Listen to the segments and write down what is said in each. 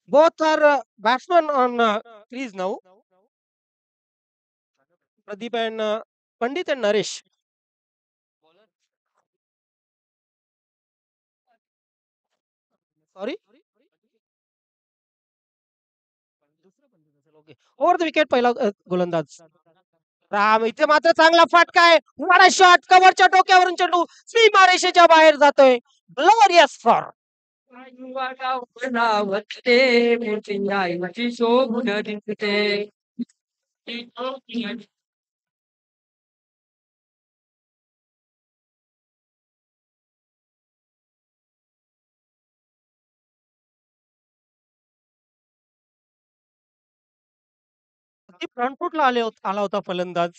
Both are batsmen on crease now. Pradeep and Pandit and Naresh. Sorry. Okay. Over the wicket पहिला गोलंदाज. राम इथे मात्र चांगला फटका आहे. बडा शॉट कव्हरच्या डोक्यावरून चेंडू सीमारेषेच्या बाहेर जातोय. Glorious for. बनावते मोठी शोभून दिसते. फ्रंट फुटला आला होता फलंदाज.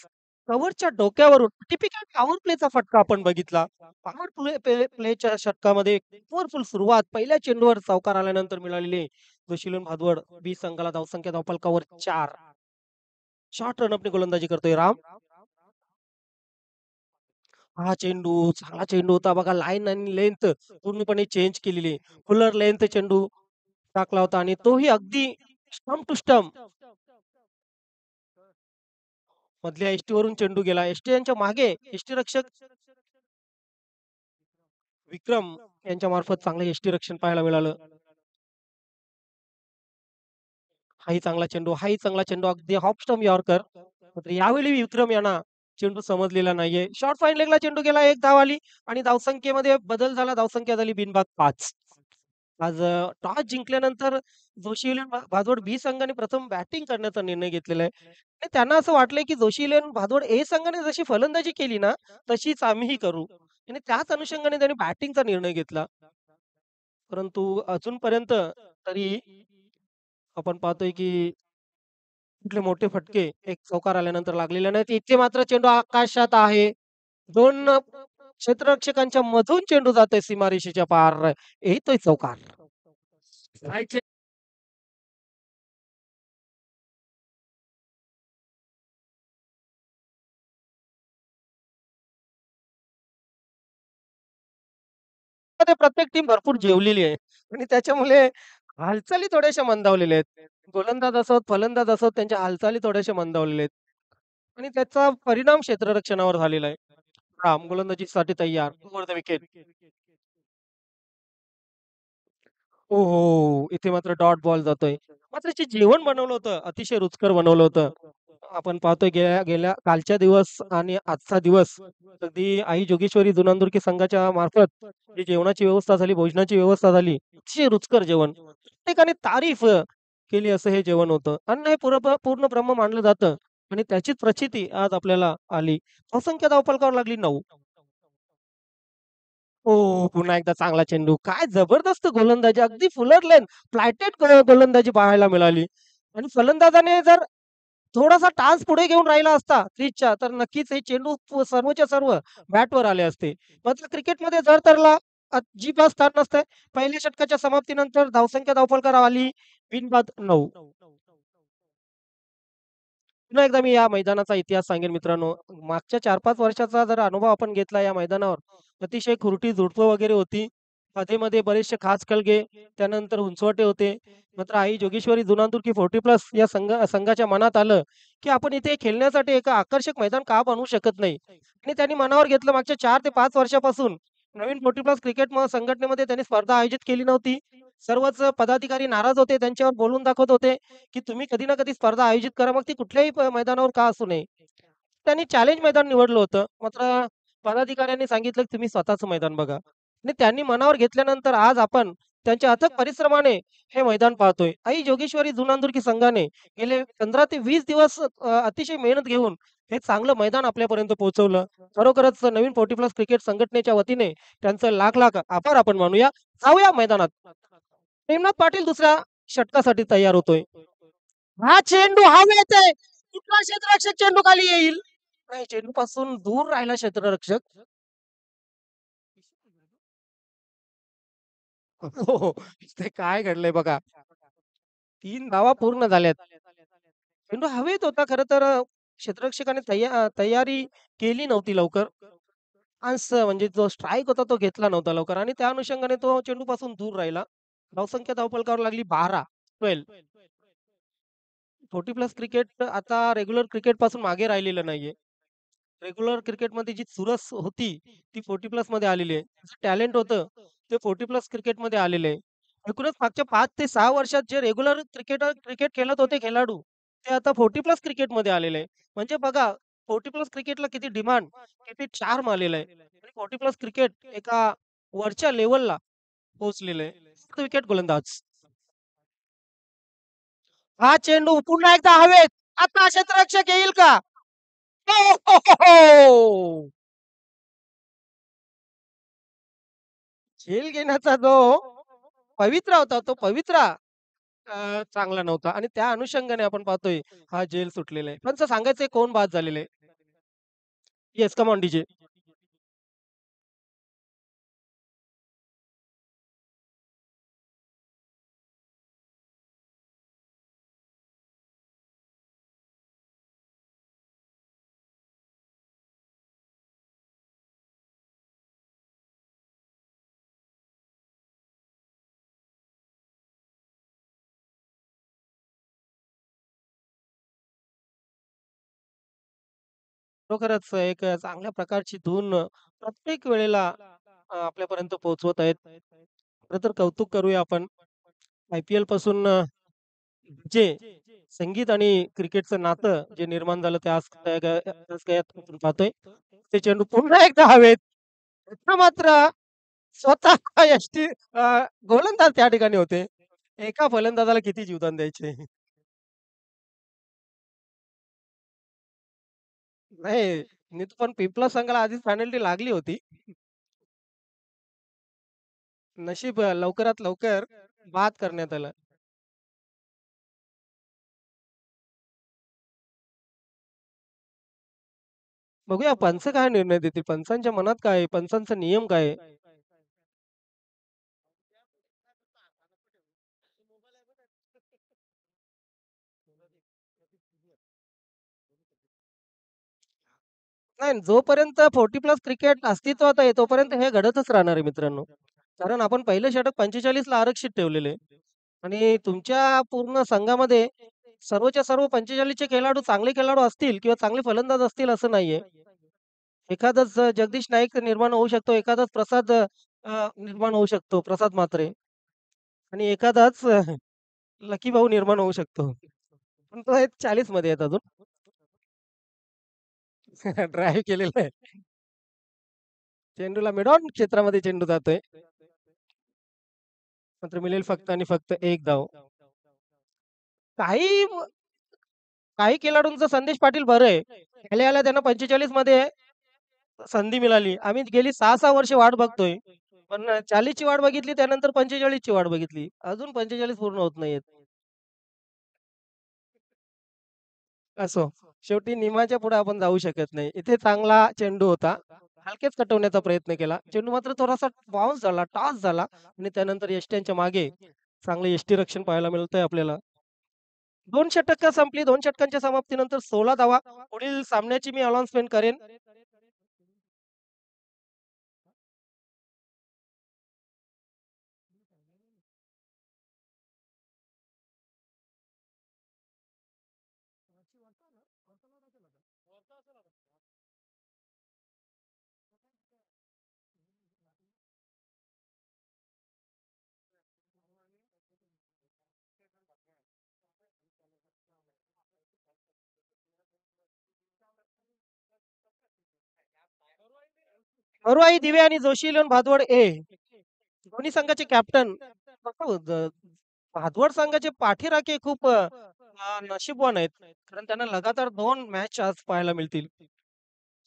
कव्हरच्या डोक्यावरून टिपिकल पॉवर प्लेचा फटका आपण बघितला. प्लेच्या षटकामध्ये पॉवरफुल सुरुवात पहिल्या चेंडूवर चौकार आल्यानंतर मिळालेली जोशीलन भादवड बी संघाला धावसंख्या धावफलकावर 4. शॉर्ट रनअपने गोलंदाजी करतोय राम. हा चेंडू चांगला चेंडू होता बघा. लाईन आणि लेंथ पूर्णपणे चेंज केलेली. फुलर लेंथ चेंडू टाकला होता आणि तोही अगदी स्टंप टू स्टंप मधल्या एसटी वरून चेंडू गेला. एसटी यांच्या मागे एसटी रक्षक विक्रम यांच्या मार्फत चांगलं एसटी रक्षण पाहायला मिळालं. हाही चांगला चेंडू अगदी हॉप स्टंप यॉर्कर. मात्र यावेळी विक्रम यांना चेंडू समजलेला नाहीये. शॉर्ट फाईन लेगला चेंडू गेला. एक धाव आली आणि धावसंख्येमध्ये बदल झाला. धावसंख्या झाली बिनबाद 5. आज टॉस जिंकल्यानंतर जोशी इलेव्हन भादवड बी संघाने प्रथम बॅटिंग करण्याचा निर्णय घेतलेला आहे. आणि त्यांना असं वाटलंय की जोशी इलेव्हन भादवड ए संघाने जशी फलंदाजी केली ना, तशीच आम्हीही करू. आणि त्याच अनुषंगाने त्यांनी बॅटिंगचा निर्णय घेतला. परंतु अजूनपर्यंत तरी आपण पाहतोय की कुठले मोठे फटके एक चौकार आल्यानंतर लागलेले नाहीत. इथे मात्र चेंडू आकाशात आहे. 2 क्षेत्ररक्षकांच्या मधून चेंडू जातोय सीमारेषेच्या पार. येतोय चौकार. मध्ये प्रत्येक टीम भरपूर जेवलेली आहे आणि त्याच्यामुळे हालचाली थोड्याशा मंदावलेल्या आहेत. गोलंदाज असोत, फलंदाज असोत त्यांच्या हालचाली थोड्याशा मंदावलेल्या आहेत आणि त्याचा परिणाम क्षेत्ररक्षणावर झालेला आहे. राम गोलंदाजीसाठी तयार. Over the wicket. ओहो! इथे मात्र डॉट बॉल जातोय. मात्र जे जेवण बनवलं होतं, अतिशय रुचकर बनवलं होतं. आपण पाहतोय गेल्या गेल्या कालच्या दिवस आणि आजचा दिवस अगदी आई जोगेश्वरी दुनांदुरकी संघाच्या मार्फत जी जेवणाची व्यवस्था झाली, भोजनाची व्यवस्था झाली. अतिशय रुचकर जेवण. प्रत्येकाने तारीफ केली असं हे जेवण होतं. अन्न हे पूर्ण ब्रह्म मानलं जातं आणि त्याचीच प्रचिती आज आपल्याला आली. असंख्य धावफलकावर लागली 9. हो, पुन्हा एकदा चांगला चेंडू. काय जबरदस्त गोलंदाजी. अगदी फुलर लेन फ्लायटेड गोलंदाजी पाहायला मिळाली. आणि फलंदाजाने जर थोडासा टाच पुढे घेऊन राहिला असता क्रीजच्या, तर नक्कीच हे चेंडू सर्वच्या सर्व बॅटवर आले असते. मात्र क्रिकेटमध्ये जर तरला अजिबात स्थान नसतंय. पहिल्या षटकाच्या समाप्तीनंतर धावसंख्या धावफलकावर आली बिनबाद 9. पुन्हा एकदा मी या मैदानाचा इतिहास सांगेन मित्रांनो. मागच्या 4-5 वर्षाचा जर अनुभव आपण घेतला या मैदानावर, अतिशय खुरटी झुडपं वगैरे होती. मध्ये-मध्ये बरेचसे खाच खळगे, त्यानंतर उंचवटे होते. मात्र आई जोगेश्वरी दुनांतूर की 40 प्लस या संघाच्या मनात आलं, की आपण इथे खेळण्यासाठी एक आकर्षक मैदान का बनवू शकत नाही. आणि त्यांनी मनावर घेतलं मागच्या 4 ते 5 वर्षापासून नवीन 40 प्लस क्रिकेट संघटनेमध्ये त्यांनी स्पर्धा आयोजित केली नव्हती. सर्वच पदाधिकारी नाराज होते. त्यांच्यावर बोलून दाखवत होते, की तुम्ही कधी ना कधी स्पर्धा आयोजित करा. मग ती कुठल्याही मैदानावर का असू नये. त्यांनी चॅलेंज मैदान निवडलं होतं. मात्र पदाधिकाऱ्यांनी सांगितलं, की तुम्ही स्वतःचं मैदान बघा. आणि त्यांनी मनावर घेतल्यानंतर आज आपण त्यांच्या अथक परिश्रमाने हे मैदान पाहतोय. आई जोगेश्वरी जुनांदुर्गी संघाने गेले 15 ते 20 दिवस अतिशय मेहनत घेऊन हे चांगलं मैदान आपल्यापर्यंत पोहोचवलं. खरोखरच नवीन 40 प्लस क्रिकेट संघटनेच्या वतीने त्यांचं लाख-लाख आभार आपण मानूया. जाऊया मैदानात. प्रेमनाथ पाटील दुसऱ्या षटकासाठी तयार होतोय. हा चेंडू हवेत आहे. कुठला क्षेत्ररक्षक चेंडू खाली येईल? नाही, चेंडूपासून दूर राहिला क्षेत्ररक्षक. हो, हो. ते काय घडलंय बघा. 3 धावा पूर्ण झाल्यात. चेंडू हवेत होता खरं तर क्षेत्ररक्षकाने तयारी केली नव्हती लवकर. म्हणजे जो स्ट्राईक होता तो घेतला नव्हता लवकर आणि त्या अनुषंगाने तो चेंडूपासून दूर राहिला. धावसंख्या धावफलकावर लागली 12. 12 40 प्लस क्रिकेट आता रेग्युलर क्रिकेटपासून मागे राहिलेलं नाहीये. रेग्युलर क्रिकेटमध्ये जी चुरस होती, ती 40 प्लसमध्ये आलेली आहे. टॅलेंट होतं, ते 40 प्लस क्रिकेटमध्ये आलेलं आहे. एकूणच मागच्या 5 ते 6 वर्षात जे रेग्युलर क्रिकेट खेळत होते खेळाडू, ते आता 40 प्लस क्रिकेटमध्ये आलेले आहे. म्हणजे बघा 40 प्लस क्रिकेटला किती डिमांड, किती चार्म आलेलं आहे. आणि 40 प्लस क्रिकेट एका वरच्या लेव्हलला पोहोचलेलं आहे. विकेट गोलंदाज. हा चेंडू पुन्हा एकदा हवेत. आता क्षेत्ररक्षक येईल का? हो, हो, हो, हो! झेल घेण्याचा जो पवित्रा होता, तो पवित्रा चांगला नव्हता आणि त्या अनुषंगाने आपण पाहतोय हा झेल सुटलेला आहे. पण सांगायचंय कोण बाद झालेले? Yes, come on DJ. खरोखरच एक चांगल्या प्रकारची धून प्रत्येक वेळेला आपल्यापर्यंत पोहोचवत आहेत. खरं तर कौतुक करूया आपण. आय-पी-एल पासून जे संगीत आणि क्रिकेटचं नातं जे निर्माण झालं ते आज गयात आपण पाहतोय. ते चेंडू पुन्हा एकदा हवेत. आता मात्र स्वतः यष्टी गोलंदाज त्या ठिकाणी होते. एका फलंदाजाला किती जीवदान द्यायचे? नाही, मी पण पिंपला संघाला आधीच पेनल्टी लागली होती. नशीब लवकरात लवकर बाद करण्यात आलं. बघूया पंच काय निर्णय देतील. पंचांच्या मनात काय आहे? पंचांचा नियम काय आहे? नाही, जोपर्यंत 40 प्लस क्रिकेट अस्तित्वात आहे, तोपर्यंत हे घडतच राहणार आहे मित्रांनो. कारण आपण पहिलं षटक 45 ला आरक्षित ठेवलेलं आहे आणि तुमच्या पूर्ण संघामध्ये सर्वच्या सर्व 45 चे खेळाडू चांगले खेळाडू असतील किंवा चांगले फलंदाज असतील असं नाहीये. एखादाच जगदीश नाईक निर्माण होऊ शकतो, एखादाच प्रसाद निर्माण होऊ शकतो, प्रसाद म्हात्रे आणि एखादाच लकी भाऊ निर्माण होऊ शकतो. पण तो एक 40 मध्ये आहेत अजून. ड्राईव्ह केलेलं आहे. चेंडूला मिड ऑन क्षेत्रामध्ये चेंडू जातोय. मात्र मिळेल फक्त आणि फक्त 1 धाव. काही काही खेळाडूंचा संदेश पाटील बरं आहे. आल्या-आल्या त्यांना 45 मध्ये संधी मिळाली. आम्ही गेली 6-6 वर्ष वाट बघतोय. पण 40 ची वाट बघितली, त्यानंतर 45 ची वाट बघितली. अजून 45 पूर्ण होत नाहीयेत. असो. शेवटी नियमाच्या पुढे आपण जाऊ शकत नाही. इथे चांगला चेंडू होता. हलकेच कटवण्याचा प्रयत्न केला. चेंडू मात्र थोडासा बाउन्स झाला, टॉस झाला आणि त्यानंतर यष्ट्यांच्या मागे चांगलं यष्टीरक्षण पाहायला मिळतंय आपल्याला. 2 षटकं संपली. 2 षटकांच्या समाप्तीनंतर 16 धावा. पुढील सामन्याची मी अनाउन्समेंट करेन. मरुआई दिवे आणि जोशीलन भादवड ए दोन्ही संघाचे कॅप्टन भादवड संघाचे पाठीराखे खूप नशीबवान आहेत. कारण त्यांना लगातार 2 मॅच आज पाहायला मिळतील.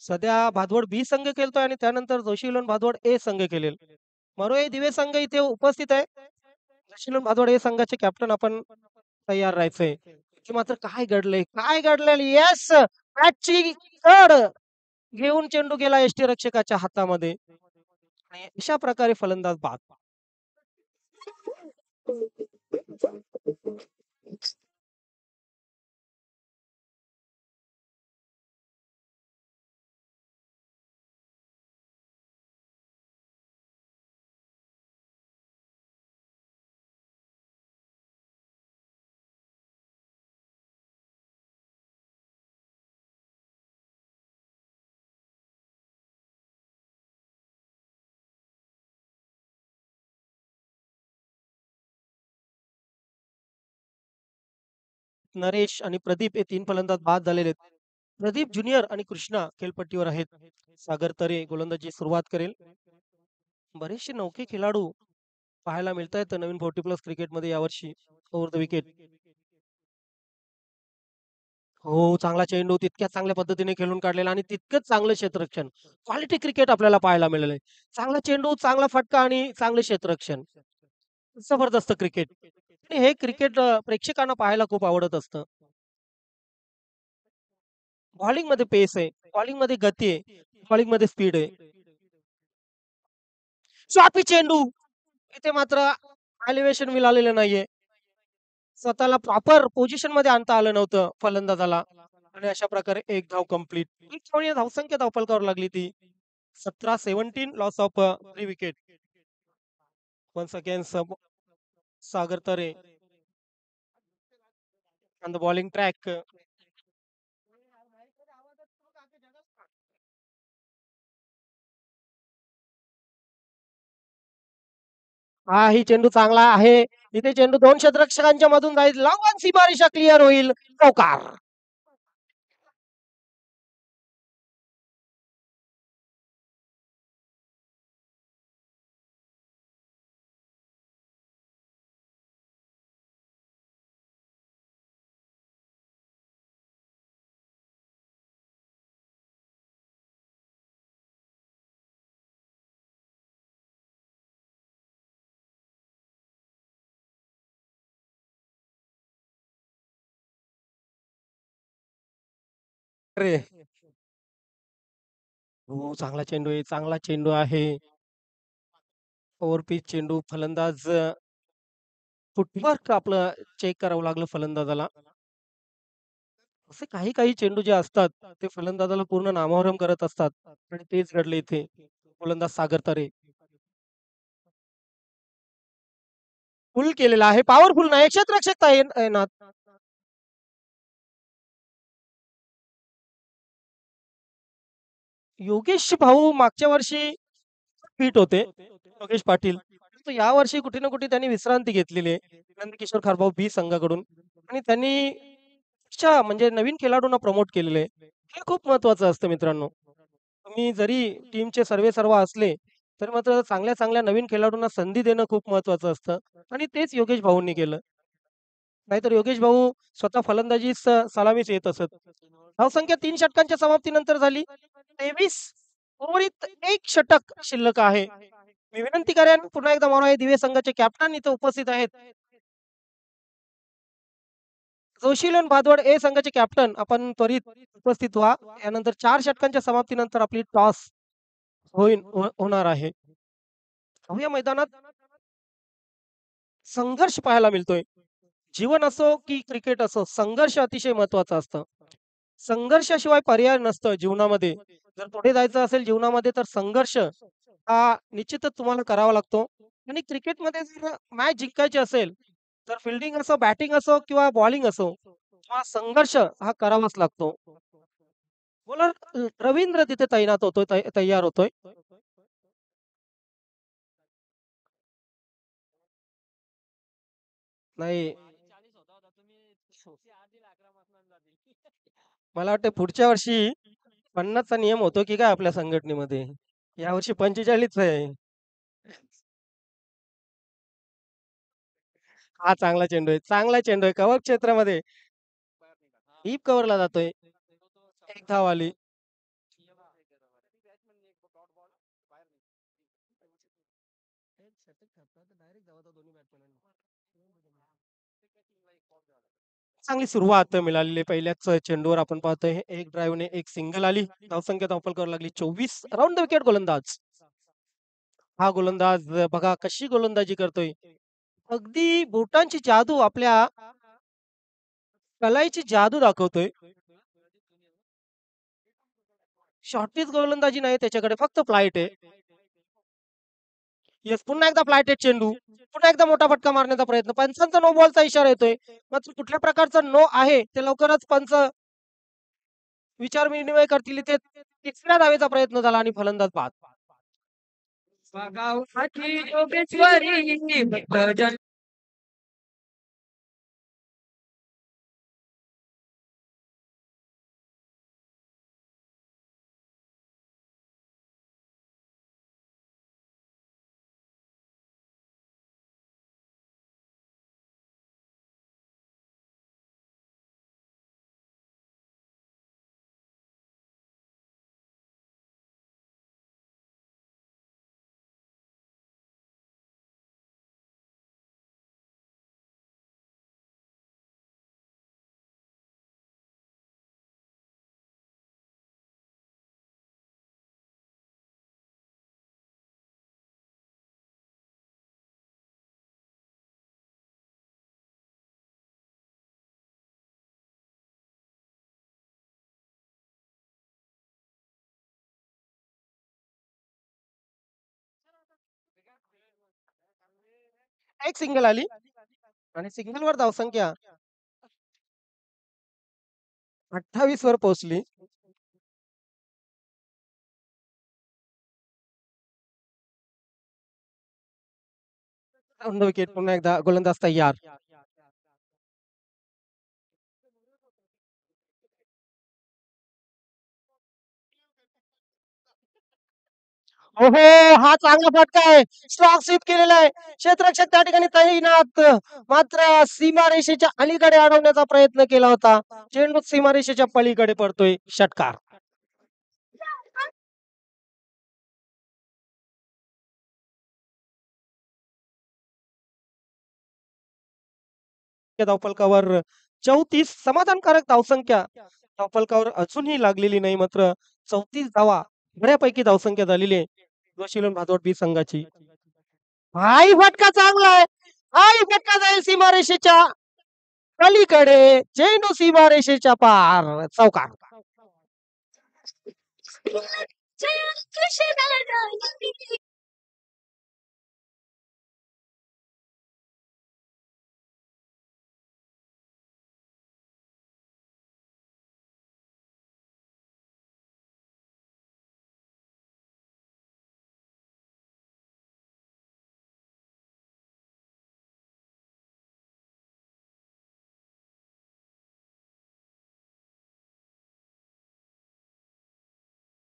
सध्या भादवड बी संघ खेळतोय आणि त्यानंतर जोशीलन भादवड ए संघ खेळेल. मरोई दिवे संघ इथे उपस्थित आहे. जोशीलन भादवड ए संघाचे कॅप्टन आपण तयार राहायचंय. इथे मात्र काय घडलंय? काय घडलेलं? येस! मॅचची कड घेऊन चेंडू गेला यष्टीरक्षकाच्या हातामध्ये आणि अशा प्रकारे फलंदाज बाद. नरेश आणि प्रदीप हे 3 फलंदाज बाद झालेले आहेत. प्रदीप ज्युनियर आणि कृष्णा खेळपट्टीवर आहेत. सागर तरे गोलंदाजी सुरुवात करेल. बरेचसे नौके खेळाडू पाहायला मिळतायत नवीन 40 प्लस क्रिकेटमध्ये यावर्षी ओव्हर द विकेट. हो, चांगला चेंडू तितक्याच चांगल्या पद्धतीने खेळून काढलेला आणि तितकंच चांगलं क्षेत्ररक्षण. क्वालिटी क्रिकेट आपल्याला पाहायला मिळालंय. चांगला चेंडू, चांगला फटका आणि चांगले क्षेत्ररक्षण. जबरदस्त क्रिकेट. आणि हे क्रिकेट प्रेक्षकांना पाहायला खूप आवडत असतं. बॉलिंगमध्ये पेस आहे, बॉलिंगमध्ये गती आहे, बॉलिंगमध्ये स्पीड आहे. चॉपी चेंडू. इथे मात्र एलिव्हेशन मिळालेलं नाहीये. स्वतःला प्रॉपर पोझिशनमध्ये आणता आलं नव्हतं फलंदाजाला आणि अशा प्रकारे एक धाव कंप्लीट. एक धाव धावसंख्या धावफलकावर लागली ती. 17-17 loss of 3 wicket. Once again Sagar Tare on the bowling track. हा ही चेंडू चांगला आहे. इथे चेंडू 2 क्षेत्ररक्षकांच्या मधून जाईल. लांब सीमारेषा क्लिअर होईल. चौकार. अरे हो, चांगला चेंडू आहे, चांगला चेंडू आहे. ओव्हर पिच चेंडू फलंदाज फुटवर्क आपलं चेक करावं लागलं फलंदाजाला. असे काही काही चेंडू जे असतात ते फलंदाजाला पूर्ण नामोहरम करत असतात आणि तेच घडले इथे. गोलंदाज सागर तरे फुल केलेला आहे. पॉवरफुल नाही क्षेत्ररक्षक तैनात. योगेश भाऊ मागच्या वर्षी फिट होते. योगेश पाटील. परंतु यावर्षी कुठे ना कुठे त्यांनी विश्रांती घेतलेली आहे. नंदकिशोर खारभाऊ बी संघाकडून आणि त्यांनी म्हणजे नवीन खेळाडूंना प्रमोट केलेलं आहे. हे खूप महत्वाचं असतं मित्रांनो. तुम्ही जरी टीमचे सर्वेसर्वा असले, तर मात्र चांगल्या चांगल्या नवीन खेळाडूंना संधी देणं खूप महत्वाचं असतं आणि तेच योगेश भाऊंनी केलं. नाहीतर योगेश भाऊ स्वतः फलंदाजीस सलामीच येत असत. धावसंख्या 3 षटकांच्या समाप्तीनंतर झाली. 23 ओव्हरीत 1 षटक शिल्लक आहे. मी विनंती करेन पुन्हा एकदा मनोहर दिवे संघाचे कॅप्टन इथे उपस्थित आहेत. जोशीलन भादवड ए संघाचे कॅप्टन आपण त्वरित उपस्थित व्हा. यानंतर 4 षटकांच्या समाप्तीनंतर आपली टॉस होणार आहे. या मैदानात संघर्ष पाहायला मिळतोय. जीवन असो की क्रिकेट असो, संघर्ष अतिशय महत्वाचं असतं. संघर्षाशिवाय पर्याय नसतं जीवनामध्ये. जर पुढे जायचं असेल जीवनामध्ये तर संघर्ष हा निश्चितच तुम्हाला करावा लागतो. आणि क्रिकेटमध्ये जर मॅच जिंकायची असेल, तर फील्डिंग असो, बॅटिंग असो किंवा बॉलिंग असो, हा संघर्ष हा करावाच लागतो. बॉलर रवींद्र तिथे तैनात होतोय, तयार होतोय. नाही मला वाटतं पुढच्या वर्षी 50 चा नियम होतो की काय आपल्या संघटनेमध्ये? यावर्षी 45 आहे. हा चांगला चेंडू आहे. चांगला चेंडू आहे. कव्हर क्षेत्रामध्ये डीप कव्हरला जातोय. एक धाव आली. चांगली सुरुवात मिळालेली आहे. पहिल्याच चेंडूवर आपण पाहतोय एक ड्राईव्हने एक सिंगल आली. धावसंख्या धावफल करावी लागली 24. राउंड द विकेट गोलंदाज. हा गोलंदाज बघा कशी गोलंदाजी करतोय. अगदी बोटांची जादू आपल्या कलाईची जादू दाखवतोय. शॉर्टपिच गोलंदाजी नाही त्याच्याकडे फक्त फ्लाइट आहे. येस पुन्हा एकदा फ्लाइट आहे चेंडू. पुन्हा एकदा मोठा फटका मारण्याचा प्रयत्न. पंचांचा नो बॉलचा इशारा येतोय. मात्र कुठल्या प्रकारचा नो आहे ते लवकरच पंच विचार विनिमय करतील. इथे तिसऱ्या धावेचा प्रयत्न झाला आणि फलंदाज बाद. एक सिंगल आली आणि सिंगलवर धावसंख्या 28 वर पोहोचली. डाउन विकेट पुन्हा एकदा गोलंदाज तयार. ओहो! हा चांगला फटका आहे. स्ट्रोक स्वीप केलेला आहे. क्षेत्ररक्षक त्या ठिकाणी तैनात. मात्र सीमारेषेच्या अलीकडे अडवण्याचा प्रयत्न केला होता. चेंडू सीमारेषेच्या पलीकडे पडतोय. षटकार. या धावफलकावर 34 समाधानकारक धावसंख्या. धावफलकावर अजूनही लागलेली नाही. मात्र 34 धावा बऱ्यापैकी धावसंख्या झालेली आहे. शिवशीलन भातोड बी संघाची. हाही फटका चांगला आहे. हाही फटका जाईल सीमारेषेच्या पलीकडे. चेंडू सीमारेषेच्या पार. चौकार.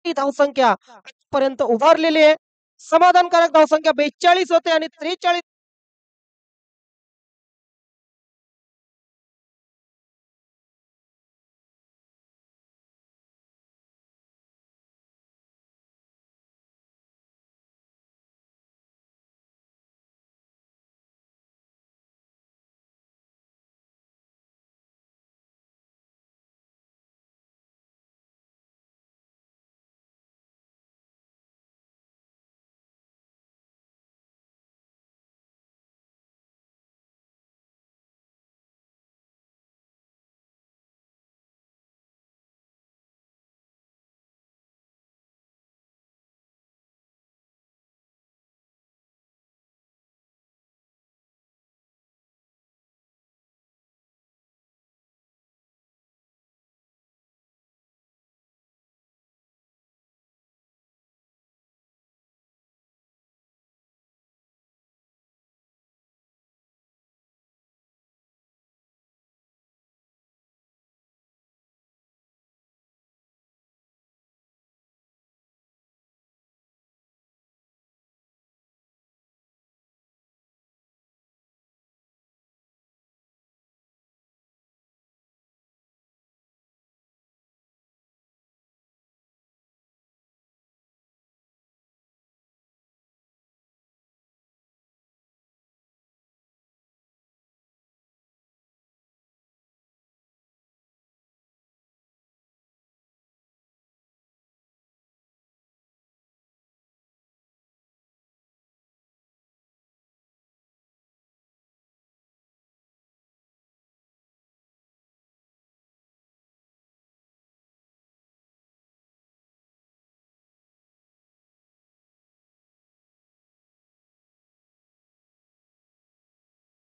ही धावसंख्या आजपर्यंत उभारलेली आहे. समाधानकारक धावसंख्या 42 होते आणि 43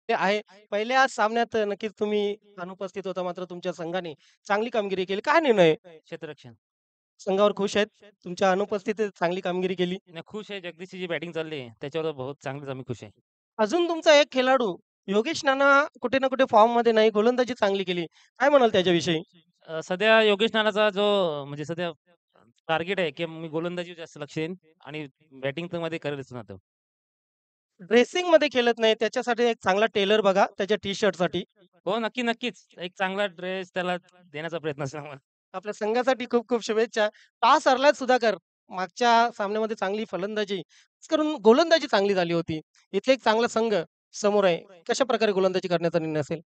ते आहे. पहिल्या सामन्यात नक्कीच तुम्ही अनुपस्थित होता. मात्र तुमच्या संघाने चांगली कामगिरी केली. काय निर्णय? क्षेत्ररक्षण. संघावर खुश आहेत. तुमच्या अनुपस्थितीत चांगली कामगिरी केली. नाही खुश आहे जगदीशची जी बॅटिंग चालली आहे त्याच्यावर बहुत चांगलीच आम्ही खुश आहे. अजून तुमचा एक खेळाडू योगेश नाना कुठे ना कुठे फॉर्ममध्ये नाही. गोलंदाजी चांगली केली. काय म्हणाल त्याच्याविषयी? सध्या योगेश नानाचा जो म्हणजे सध्या टार्गेट आहे, की मी गोलंदाजीवर जास्त लक्ष देईन आणि बॅटिंग तर मध्ये करेलच ना तो. ड्रेसिंगमध्ये खेळत नाही. त्याच्यासाठी एक चांगला टेलर बघा त्याच्या टी-शर्टसाठी. हो, नक्कीच. एक चांगला ड्रेस त्याला देण्याचा प्रयत्न असेल आम्हाला. आपल्या संघासाठी खूप खूप शुभेच्छा. टॉस हरलाय सुधाकर. मागच्या सामन्यामध्ये चांगली फलंदाजी खास करून गोलंदाजी चांगली झाली होती. इथे एक चांगला संघ समोर आहे. कशाप्रकारे गोलंदाजी करण्याचा निर्णय असेल?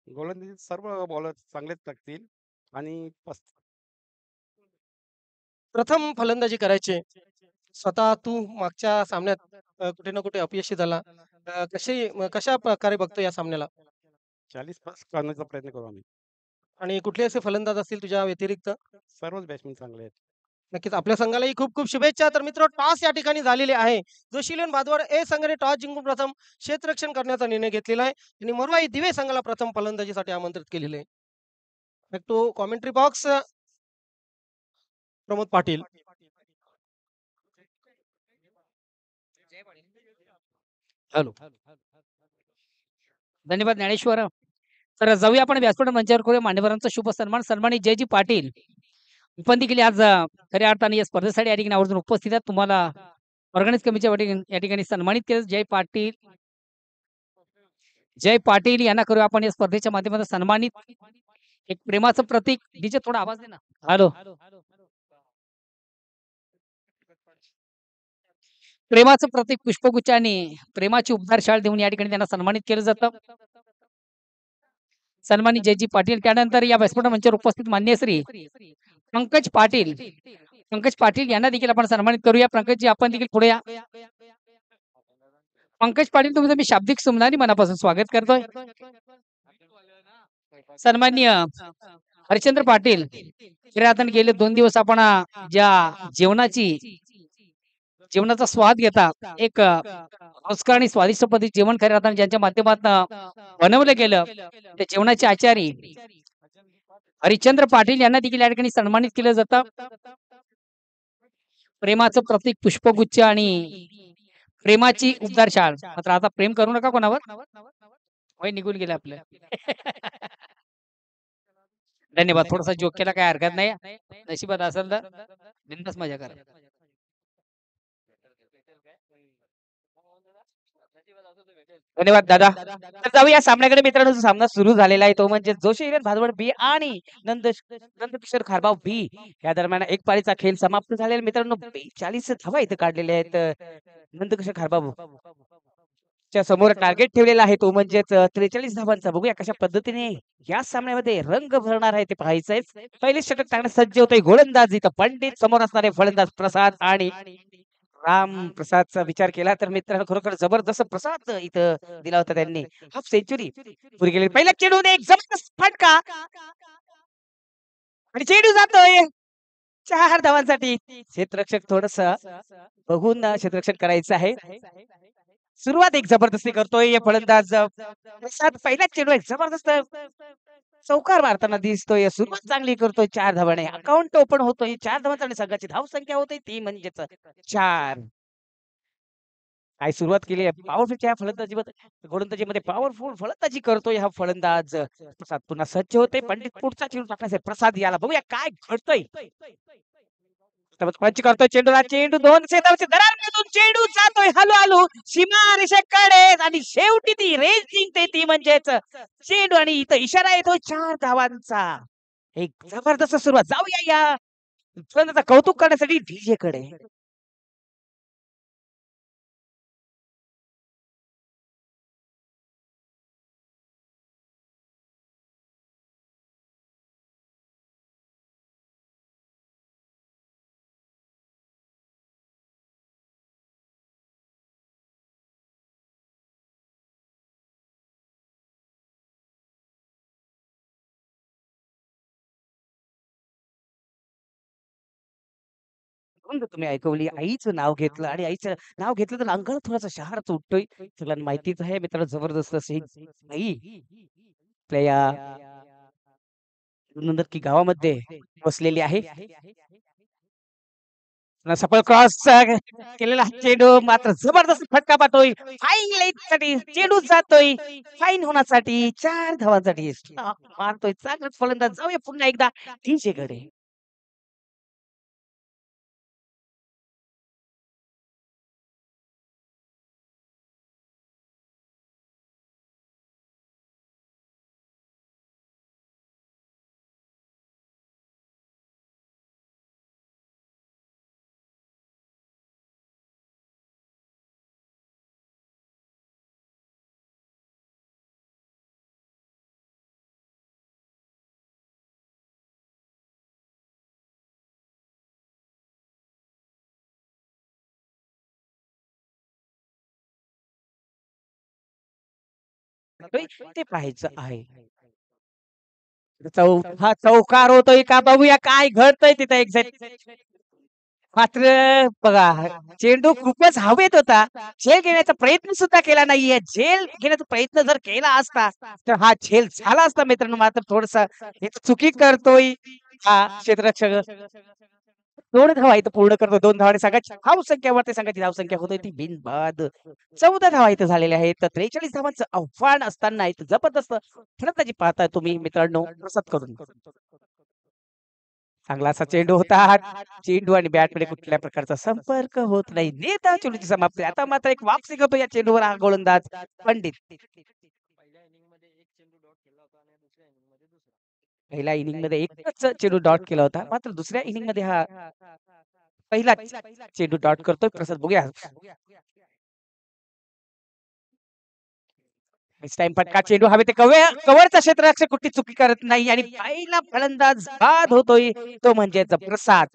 गोलंदाजीत सर्व बॉलर चांगलेच लागतील आणि प्रथम फलंदाजी करायची. स्वतः तू मागच्या सामन्यात कुठे ना कुठे अपयशी झाला. कशा प्रकारे बघतो या सामन्याला? 40 प्लस करण्याचा प्रयत्न करू आम्ही. आणि कुठले असे फलंदाज असतील तुझ्या व्यतिरिक्त? सर्वच बॅट्समन चांगले आहेत. नक्कीच आपल्या संघालाही खूप खूप शुभेच्छा. तर मित्र टॉस या ठिकाणी झालेले आहे. जोशीलन भादवड ए संघाने टॉस जिंकून प्रथम क्षेत्ररक्षण करण्याचा निर्णय घेतलेला आहे आणि मरुवाई दिवे संघाला प्रथम फलंदाजीसाठी आमंत्रित केलेले आहे. Back to commentary box Pramod Patil. Hello. धन्यवाद ज्ञानेश्वर. तर जाऊया आपण व्यासपीठ मंचावर करूया मान्यवरांचा शुभ सन्मान. सन्मानित जयजी पाटील आपण देखील आज खऱ्या अर्थाने या स्पर्धेसाठी या ठिकाणी आवर्जून उपस्थित आहेत. तुम्हाला ऑर्गनाइज कमिटीच्या या ठिकाणी सन्मानित केलं. जय पाटील यांना करूया आपण या स्पर्धेच्या माध्यमातून सन्मानित. एक प्रेमाचं प्रतीक. डीजे थोडा आवाज दे ना. हॅलो. प्रेमाचं प्रतीक पुष्पगुच्छ आणि प्रेमाची उबदार शाल देऊन या ठिकाणी त्यांना सन्मानित केलं जातं. सन्मानित जयजी पाटील. त्यानंतर या व्यासपीठ मंचावर उपस्थित मान्य श्री पंकज पाटील. पंकज पाटील यांना देखील आपण सन्मानित करूया. पंकजजी आपण देखील पुढे या. पंकज पाटील तुमचं मी शाब्दिक सुमनानी मनापासून स्वागत करतोय. सन्माननीय हरिश्चंद्र पाटील. खऱ्या अर्थाने गेले 2 दिवस आपण ज्या जेवणाचा स्वाद घेता एक रुचकर आणि स्वादिष्ट पद्धती जेवण खऱ्या अर्थाने ज्यांच्या माध्यमातून बनवलं गेलं त्या जेवणाचे आचारी हरिश्चंद्र पाटील यांना देखील या ठिकाणी सन्मानित केलं जातं. प्रेमाचं प्रतीक पुष्पगुच्छ आणि प्रेमाची उबदार शाल. मात्र आता प्रेम करू नका कोणावर. वय निघून गेले आपलं. धन्यवाद. थोडासा जोक केला काय हरकत नाही. नशिबात असेल तर बिंदास मजा करा. धन्यवाद दादा. तर जाऊया सामन्याकडे मित्रांनो. जो सामना सुरू झालेला आहे तो म्हणजे जोशीलन भादवड बी आणि नंदकिशोर खारबाव बी या दरम्यान एक पारीचा खेळ समाप्त झालेला मित्रांनो. 42 धावा इथे काढलेले आहेत. नंदकिशोर खारबाव च्या समोर टार्गेट ठेवलेला आहे तो म्हणजेच 43 धावांचा. बघूया कशा पद्धतीने या सामन्यामध्ये रंग भरणार आहे ते पाहायचंय. पहिले षटक टाकण्यास सज्ज होतोय गोलंदाज इथं पंडित. समोर असणारे फलंदाज प्रसाद आणि राम प्रसादचा विचार केला तर मित्रांनो खरोखर जबरदस्त प्रसाद इथं दिला होता त्यांनी. हाफ सेंचुरी पुरी केली. पहिला चेंडून एक जबरदस्त फटका आणि चेंडू जातोय 4 धावांसाठी. क्षेत्ररक्षक थोडस बघून क्षेत्ररक्षण करायचं आहे. सुरुवात एक जबरदस्ती करतोय फलंदाज प्रसाद. पहिला चेंडू एक जबरदस्त चौकार मारताना दिसतोय. सुरुवात चांगली करतोय. 4 धावाने अकाउंट ओपन होतोय. 4 धावांचा आणि संघाची धाव संख्या होते ती म्हणजेच 4. काय सुरुवात केली आहे पॉवरफुल गोलंदाजीमध्ये पॉवरफुल फलंदाजी करतोय हा फलंदाज प्रसाद. पुन्हा सज्ज होते पंडित. पुढचा चेंडू टाकण्याचे प्रसाद याला. बघूया काय घडतंय. पंच करतोय चेंडूला. चेंडू 2 क्षेत्रावरची दरार मधून चेंडू जातोय हळू सीमा रेषेकडे आणि शेवटी ती रेस जिंकते ती म्हणजेच चेंडू. आणि इथं इशारा येतोय 4 धावांचा. एक जबरदस्त सुरुवात. जाऊया या फलंदाजाचं कौतुक करण्यासाठी डीजे कडे. तुम्ही ऐकवली. आईचं नाव घेतलं आणि आईचं नाव घेतलं तर अंगाला थोडासा शहार उठतोय. सगळ्यांना माहितीच आहे मित्रांनो. जबरदस्त अशी आई आपल्या या नंदकी गावामध्ये बसलेली आहे. सफळ क्रॉस केलेला चेंडू मात्र जबरदस्त फटका पाहतोय. फाईन साठी चेंडू जातोय. फाईन होण्यासाठी 4 धावांसाठी मारतोय चांगलाच फलंदाज. जाऊया पुन्हा एकदा डीजे कडे. ते पाहायचं आहे. चौकार होतोय का बघूया काय घडतंय तिथे एक्झॅक्ट. मात्र बघा चेंडू खूपच हवेत होता. झेल घेण्याचा प्रयत्न सुद्धा केला नाहीये. झेल घेण्याचा प्रयत्न जर केला असता तर हा झेल झाला असता मित्रांनो. मात्र थोडंसं इथं चुकी करतोय हा क्षेत्ररक्षक. 2 धावा इथं पूर्ण करतो. 2 धावांनी संघाची धावसंख्यावरती संघाची धावसंख्या होते ती बिनबाद 14 धावा इथं झालेल्या आहेत. तर 43 धावांचं आव्हान असताना इथं जबरदस्त फलंदाजी पाहताय तुम्ही मित्रांनो प्रसाद करून. चांगला असा चेंडू होता. चेंडू आणि बॅटमध्ये कुठल्या प्रकारचा संपर्क होत नाही. नेता चेंडूची समाप्ती. आता मात्र एक वापसी करतो या चेंडूवर हा गोलंदाज पंडित. पहिल्या इनिंगमध्ये एकच चेंडू डॉट केला होता. मात्र दुसऱ्या इनिंगमध्ये हा पहिलाच चेंडू डॉट करतोय प्रसाद. बघूया नेक्स्ट टाइम फटका चेंडू हवे ते कव्हरचा क्षेत्ररक्षक कुठली चुकी करत नाही आणि पहिला फलंदाज बाद होतोय तो म्हणजेच प्रसाद.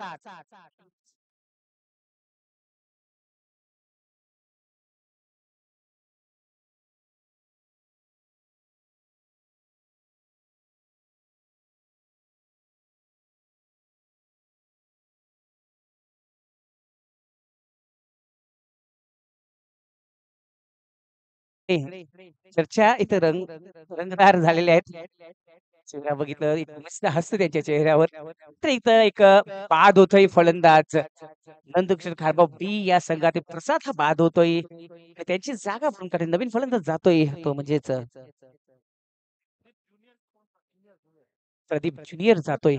चर्चा इथं रंगतदार झालेल्या आहेत. चेहरा बघितलं एक मस्त हास्य त्यांच्या चेहऱ्यावर. तर इथं एक बाद होतोय फलंदाज नंदकिशोर खारबाव बी या संघातील प्रसाद हा बाद होतोय. आणि त्यांची जागा भरून काढून नवीन फलंदाज जातोय तो म्हणजेच प्रदीप ज्युनियर जातोय.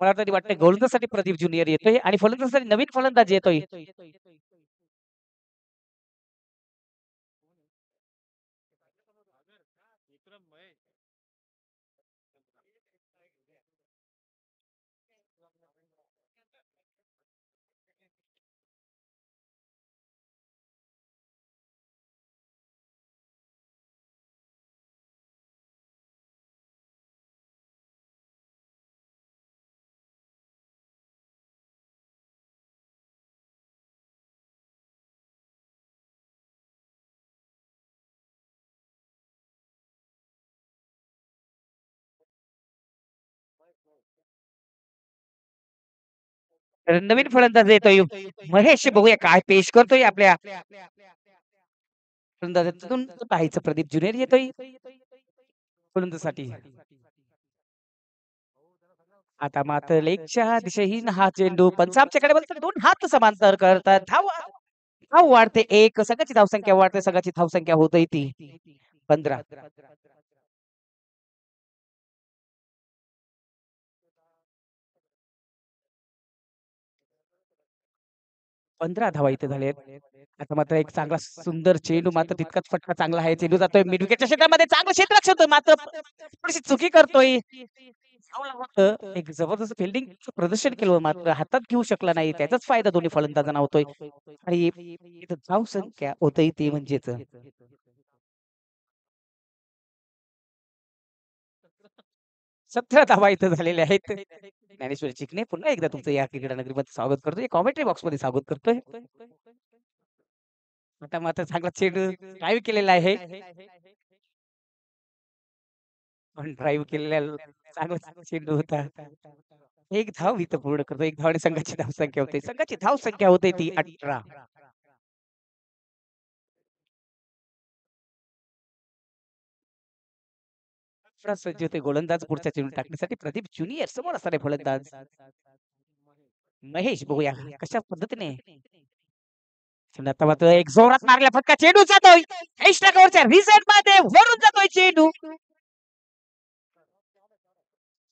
मला तरी वाटतं गोलंदाजसाठी प्रदीप ज्युनियर येतोय आणि फलंदाजसाठी नवीन फलंदाज येतोय. तर नवीन फलंदाज येतोय महेश. बघूया काय पेश करतोय आपल्या फलंदाजातून पाहायचं. प्रदीप ज्युनियर येतोय फलंदाजासाठी. आता मात्र लेगच्या दिशेहीन हा चेंडू पंच आमच्याकडे बोलतात 2 हात समांतर करतात. धाव वाढते 1 संघाची धावसंख्या वाढते. संघाची धावसंख्या होतही ती 15. 15 धावा इथे झाले आहेत. आता मात्र एक चांगला सुंदर चेंडू मात्र तितकाच फटका चांगला आहे. चेंडू जातोय मिड विकेटच्या क्षेत्रामध्ये चांगलं क्षेत्ररक्षक होतोय मात्र थोडीशी चुकी करतोय. धावला होतं. एक जबरदस्त फिल्डिंग प्रदर्शन केलं मात्र हातात घेऊ शकला नाही. त्याचाच फायदा दोन्ही फलंदाजांना होतोय आणि इथं धावसंख्या होतही ती म्हणजेच 17 धावा इथं झालेल्या आहेत. ज्ञानेश्वर चिकणे पुन्हा एकदा तुमचं या क्रिकेट नगरीमध्ये स्वागत करतोय. कॉमेंट्री बॉक्स मध्ये स्वागत करतोय. आता मात्र चांगला चेंडू ड्राईव्ह केलेला आहे. पण ड्राईव्ह केलेला चांगला चेंडू होता. एक धाव इथं पूर्ण करतो. एक धाव आणि संघाची धावसंख्या होते. संघाची धावसंख्या होते ती 18. सज्ज होते गोलंदाज पुढच्या चेंडू टाकण्यासाठी. प्रदीप ज्युनियर समोर असणारे फलंदाज महेश. बघूया कशा पद्धतीने आता मात्र एक जोरात मारला फटका. चेंडू जातोय एक्स्ट्रा कव्हरच्या रिसेट मध्ये वरून जातोय चेंडू.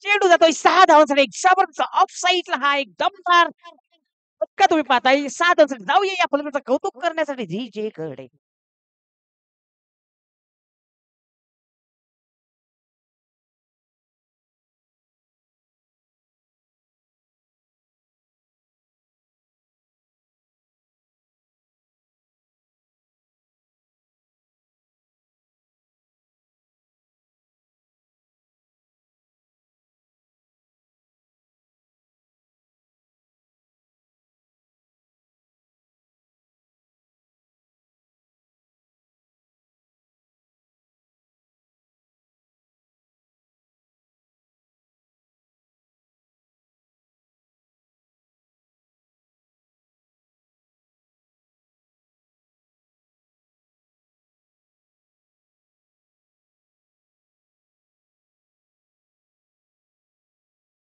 चेंडू जातोय 6 धावांसाठी. एक जबरदस्त ऑफ साईडला हा एक दमदार फटका तुम्ही पाहताय. 6 धावांसाठी. जाऊया या फलंदाजाचं कौतुक करण्यासाठी जी जे कडे.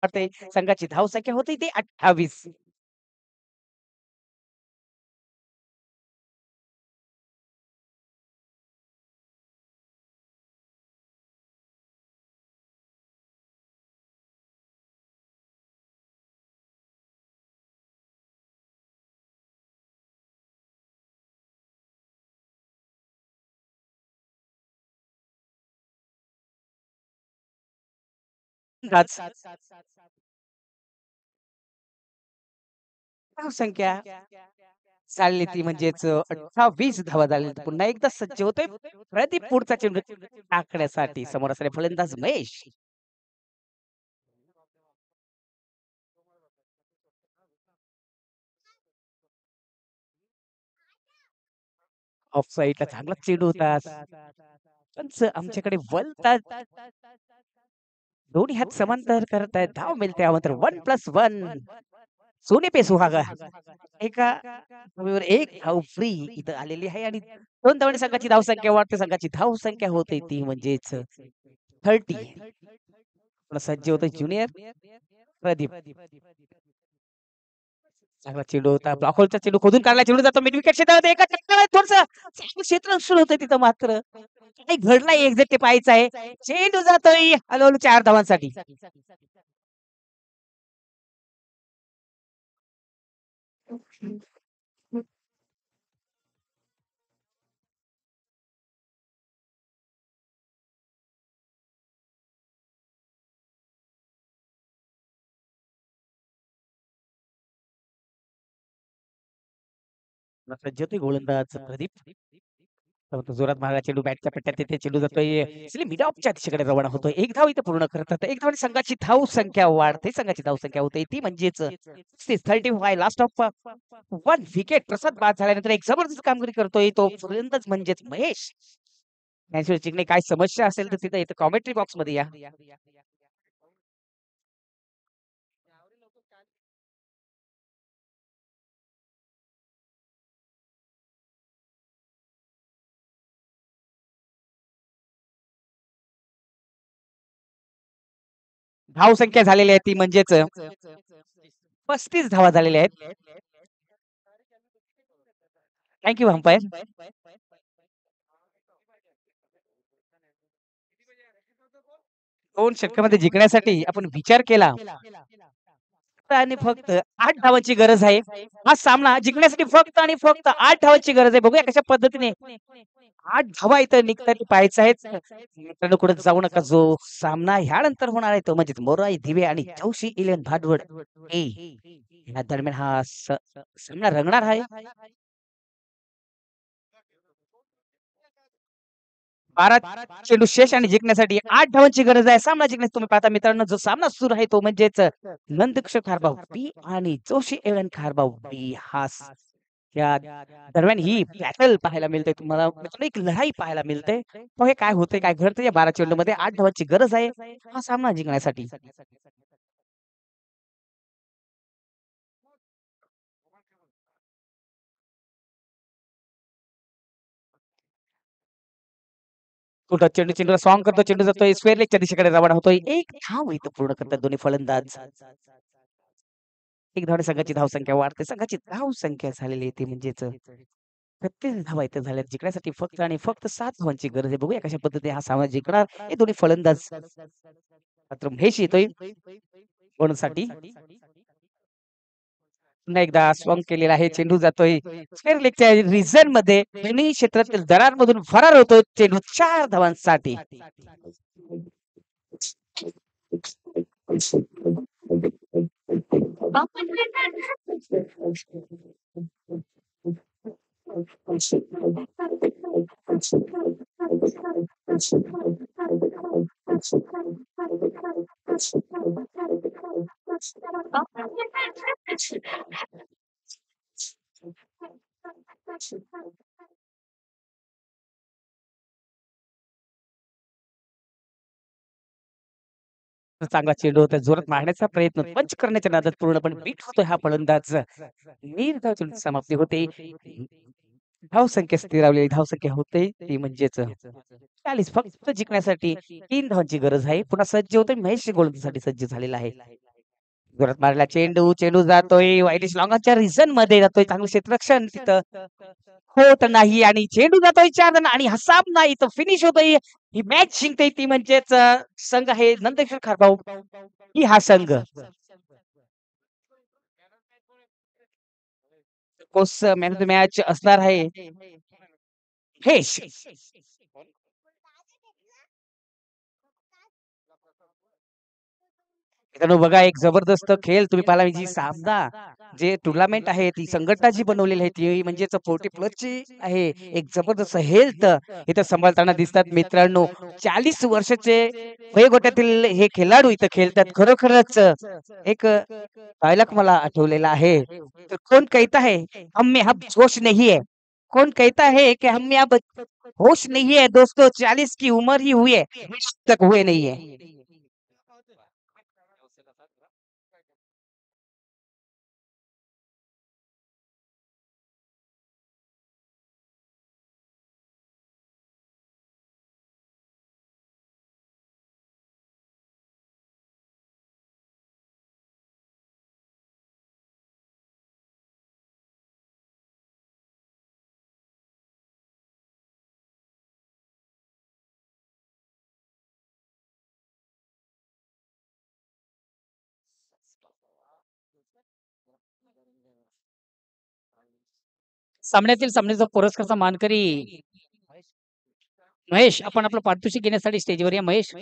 वाढते. संघाची धावसंख्या होते ती 28. अंदाज. धावसंख्या चालली ती म्हणजेच 28 धावा झालेल्या. पुन्हा एकदा सज्ज होतोय प्रदीप पुढचा चेंडू टाकण्यासाठी. समोर असणारे फलंदाज महेश. ऑफ साईडला चांगला चेंडू होता. पंच आमच्याकडे वळतात. दोन्ही हात समांतर करत आहेत. धाव मिळते मात्र 1+1. सोने पे सुहागा. एका धावेवर एक धाव फ्री इथं आलेली आहे आणि 2 धावांनी संघाची धावसंख्या वाढते. संघाची धावसंख्या होते ती म्हणजेच 30. पुन्हा सज्ज होते ज्युनियर प्रदीप. चांगला चेंडू होता. ब्लॉक होलचा चेंडू खोदून काढला. चेंडू जातो मिड विकेट क्षेत्रात. एका चक्रावर थोडंसं चांगलं क्षेत्र सुरू होतं तिथं मात्र काही घडलंय एक्झॅक्ट ते पाहायचं आहे. चेंडू जातोय हळूहळू 4 धावांसाठी. सज्ज होते गोलंदाज प्रदीप. परंतु जोरात मारला चेंडू बॅटच्या पट्ट्यात तिथे चेंडू जातोय मिड ऑफच्या दिशेकडे रवाना होतोय. एक धाव इथे पूर्ण करतात. एक धावाने संघाची धाव संख्या वाढते. संघाची धाव संख्या होते ती म्हणजेच 35. Last of 1 wicket. प्रसाद बाद झाल्यानंतर एक जबरदस्त कामगिरी करतोय तो फलंदाज म्हणजेच महेश. त्यांच्यावर चिकणे काय समस्या असेल तर तिथे कॉमेंट्री बॉक्स मध्ये या. धाव संख्या झालेली आहे ती म्हणजेच 35 धावा झालेल्या आहेत. Thank you umpire. 2 षटकामध्ये जिंकण्यासाठी आपण विचार केला आणि फक्त 8 धावांची गरज आहे. हा सामना जिंकण्यासाठी फक्त आणि फक्त 8 धावांची गरज आहे. बघूया कशा पद्धतीने 8 धावा इथं निघताना पाहायचं आहेत. मित्रांनो कुठे जाऊ नका. जो सामना ह्यानंतर होणार आहे तो म्हणजे मोराई दिवे आणि जोशी 11 भादवड या दरम्यान हा सामना रंगणार आहे. 12 चेंडू शेष आणि जिंकण्यासाठी 8 धावांची गरज आहे. सामना जिंकण्यास तुम्ही पाहता मित्रांनो जो सामना सुरू आहे तो म्हणजेच नंदकिशोर खारबाव बी आणि जोशी 11 खारबाव बी. हा या दरम्यान ही बॅटल पाहायला मिळते तुम्हाला. मित्रांनो एक लढाई पाहायला मिळते. हे काय होते काय घडते या 12 चेंडू मध्ये 8 धावांची गरज आहे हा सामना जिंकण्यासाठी. कुठं चेंडूला सॉंग करतो. चेंडू जातोय स्क्वेअर लेगच्या दिशेकडे रवाना होतोय. एक धाव इथं पूर्ण करतात दोन्ही फलंदाज. एक धावाने संघाची धावसंख्या वाढते. संघाची धावसंख्या झालेली आहे ती म्हणजेच 36 धावा इथं झाल्या. जिंकण्यासाठी फक्त आणि फक्त 7 धावांची गरज आहे. बघूया कशा पद्धतीने हा सामना जिंकणार हे दोन्ही फलंदाज. मात्र महेश येतोय बोनसाठी. पुन्हा एकदा स्वंग केलेला आहे. चेंडू जातोय स्क्वेअर लेगच्या रिजन मध्ये. दोन्ही क्षेत्रातील दरारमधून फरार होतो चेंडू 4 धावांसाठी. चांगला चेंडू होता. जोरात मारण्याचा प्रयत्न पंच करण्याच्या नादात पूर्णपणे बीट होतोय हा फलंदाज. निर्धाव समाप्ती होते. धावसंख्या स्थिरावलेली धावसंख्या होते ती म्हणजेच 40. फक्त जिंकण्यासाठी 3 धावांची गरज आहे. पुन्हा सज्ज होते महेश गोलंदाजीसाठी सज्ज झालेला आहे. जोरात मारला चेंडू, चेंडू जातोय वाईटिश लॉंगाच्या रिझन मध्ये जातोय. चांगलं क्षेत्ररक्षण तिथं होत नाही आणि चेंडू जातोय 4 रन आणि हा सामना इथं फिनिश होतोय. ही मॅच जिंकते ती म्हणजेच संघ आहे नंदकिशोर खारभाऊ ही हा संघ. Course man of the match असणार आहे हेश. मित्रांनो बघा एक जबरदस्त खेळ तुम्ही पाहिला जी सामना जे टुर्नामेंट आहे ती संघटना जी बनवलेली आहे ती म्हणजेच 40+ ची आहे. एक जबरदस्त हेल्थ इथं सांभाळताना दिसतात मित्रांनो. 40 वर्षाचे वयोगटातील हे खेळाडू इथं खेळतात. खरोखरच एक डायलॉग मला आठवलेला आहे. तर कोण कहता है हम में अब जोश नहीं है, कौन कहता है कि हम में अब होश नहीं है दोस्तों, 40 की उम्र ही हुई है तक हुए नहीं है. सामन्याचा पुरस्कारचा मानकरी महेश आपण आपलं पारितोषिक घेण्यासाठी स्टेजवर या महेश.